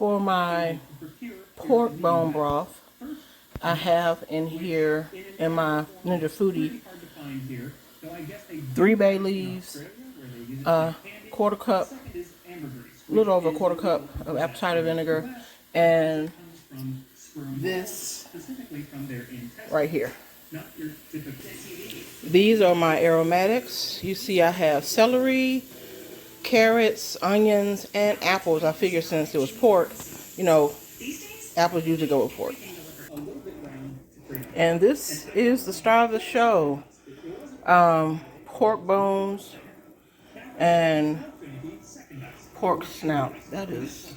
For my pork bone broth, I have in here in my Ninja Foodie 3 bay leaves, a quarter cup, a little over a quarter cup of apple cider vinegar, and this right here. These are my aromatics. You see I have celery, carrots, onions, and apples. I figured since it was pork, you know, apples usually go with pork. And this is the star of the show. Pork bones and pork snout. That is,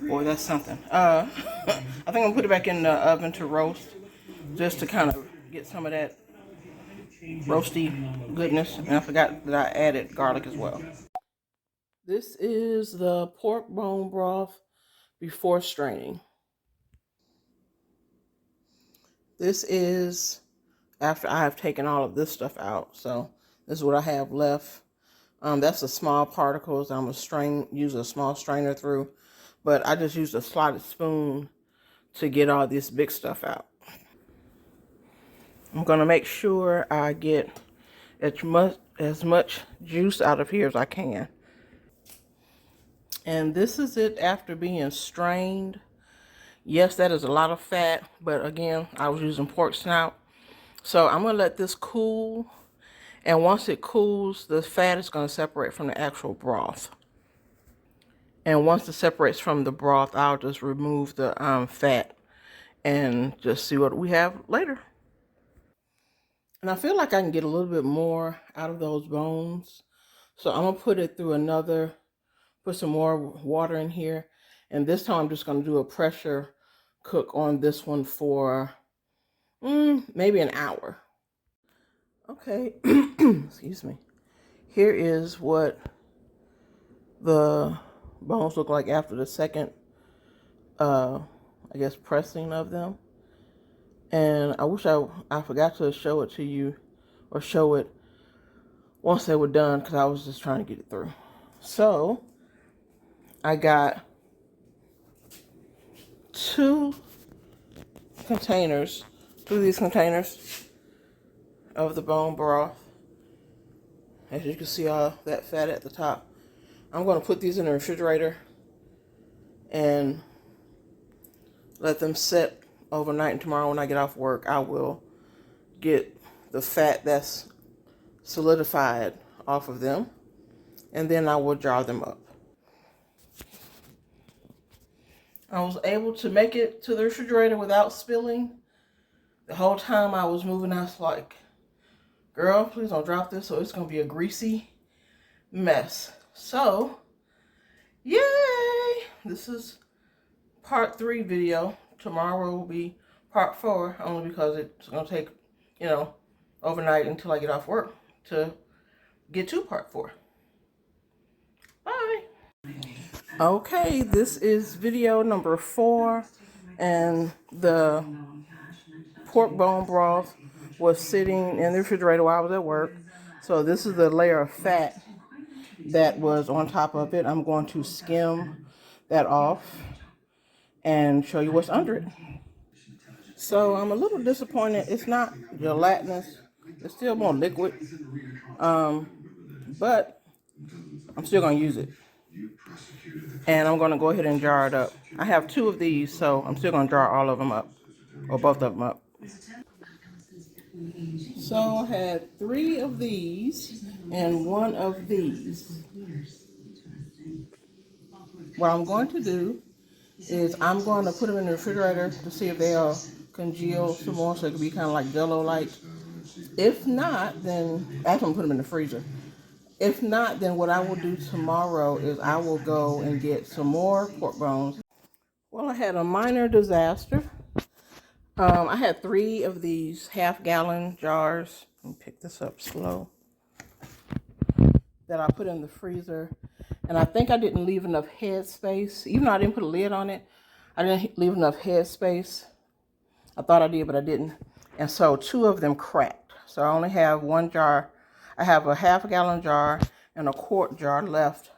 boy, that's something. I think I'm gonna put it back in the oven to roast, just to kind of get some of that roasty goodness. And I forgot that I added garlic as well. This is the pork bone broth before straining. This is after I have taken all of this stuff out. So this is what I have left. That's the small particles. I'm gonna use a small strainer through, but I just used a slotted spoon to get all this big stuff out. I'm gonna make sure I get as much juice out of here as I can. And this is it after being strained. Yes, that is a lot of fat, but again, I was using pork snout. So I'm gonna let this cool, and once it cools, the fat is gonna separate from the actual broth. And once it separates from the broth, I'll just remove the fat and just see what we have later. And I feel like I can get a little bit more out of those bones. So I'm gonna put it through put some more water in here. And this time I'm just gonna do a pressure cook on this one for maybe an hour. Okay, excuse me. Here is what the bones look like after the second, I guess, pressing of them. And I wish I forgot to show it to you, or show it once they were done, because I was just trying to get it through. So I got 2 of these containers of the bone broth. As you can see, all that fat at the top. I'm going to put these in the refrigerator and let them set overnight, and tomorrow when I get off work, I will get the fat that's solidified off of them, and then I will jar them up. I was able to make it to the refrigerator without spilling. The whole time I was moving, I was like, girl, please don't drop this, or it's going to be a greasy mess. So, yay! This is part 3 video. Tomorrow will be part 4, only because it's going to take, overnight until I get off work to get to part 4. Bye. Okay, this is video number 4, and the pork bone broth was sitting in the refrigerator while I was at work. So this is the layer of fat that was on top of it. I'm going to skim that off and show you what's under it. So I'm a little disappointed. It's not gelatinous. It's still more liquid. But I'm still going to use it. And I'm going to go ahead and jar it up. I have 2 of these, so I'm still going to jar all of them up. Or both of them up. So I had 3 of these and 1 of these. What I'm going to do is I'm going to put them in the refrigerator to see if they'll congeal some more, so it can be kind of like Jell-O-like. If not, then I'm going to put them in the freezer. If not, then what I will do tomorrow is I will go and get some more pork bones. Well, I had a minor disaster. I had 3 of these half-gallon jars. Let me pick this up slow. That I put in the freezer. And I think I didn't leave enough head space. Even though I didn't put a lid on it, I didn't leave enough head space. I thought I did, but I didn't. And so 2 of them cracked. So I only have 1 jar. I have a half-gallon jar and a quart jar left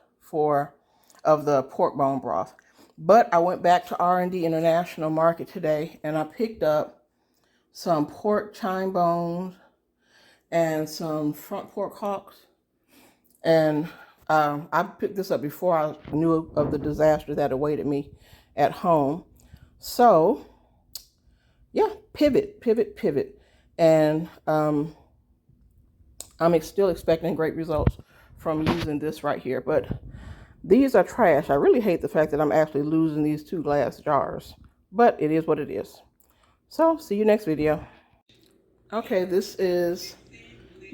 of the pork bone broth. But I went back to R&D International Market today and I picked up some pork chine bones and some front pork hocks. And I picked this up before I knew of the disaster that awaited me at home. So, yeah, pivot. And I'm still expecting great results from using this right here. But these are trash. I really hate the fact that I'm actually losing these 2 glass jars. But it is what it is. So, see you next video. Okay, this is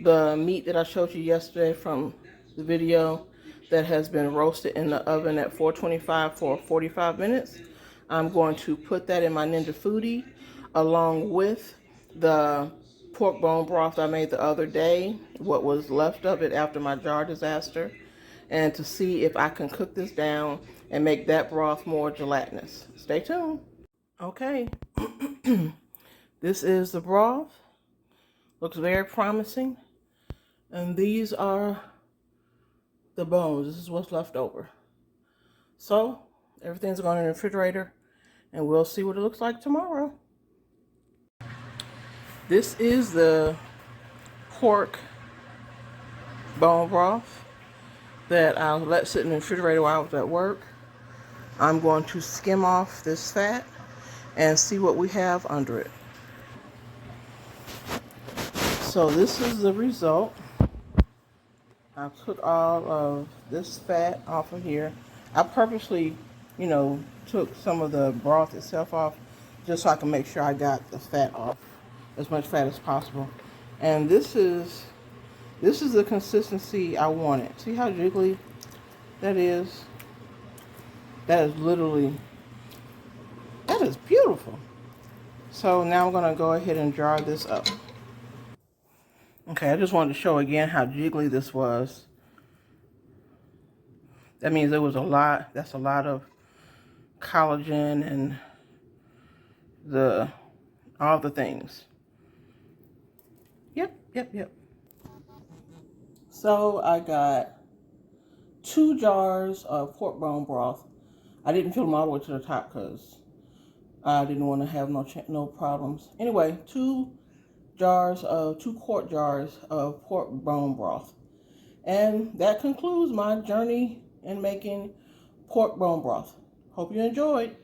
the meat that I showed you yesterday from the video that has been roasted in the oven at 425 for 45 minutes. I'm going to put that in my Ninja Foodie along with the pork bone broth I made the other day, what was left of it after my jar disaster, and to see if I can cook this down and make that broth more gelatinous. Stay tuned. Okay, this is the broth. Looks very promising. And these are the bones. This is what's left over. So, everything's going in the refrigerator, and we'll see what it looks like tomorrow. This is the pork bone broth that I'll let sit in the refrigerator while I was at work. I'm going to skim off this fat and see what we have under it. So this is the result. I took all of this fat off of here. I purposely, took some of the broth itself off just so I can make sure I got the fat off, as much fat as possible. And this is the consistency I wanted. See how jiggly that is? That is beautiful. So now I'm gonna go ahead and jar this up. Okay, I just wanted to show again how jiggly this was. That means there was that's a lot of collagen and all the things. Yep. So I got 2 jars of pork bone broth. I didn't fill them all the way to the top because I didn't want to have no problems. Anyway, 2 quart jars of pork bone broth. And that concludes my journey in making pork bone broth. Hope you enjoyed.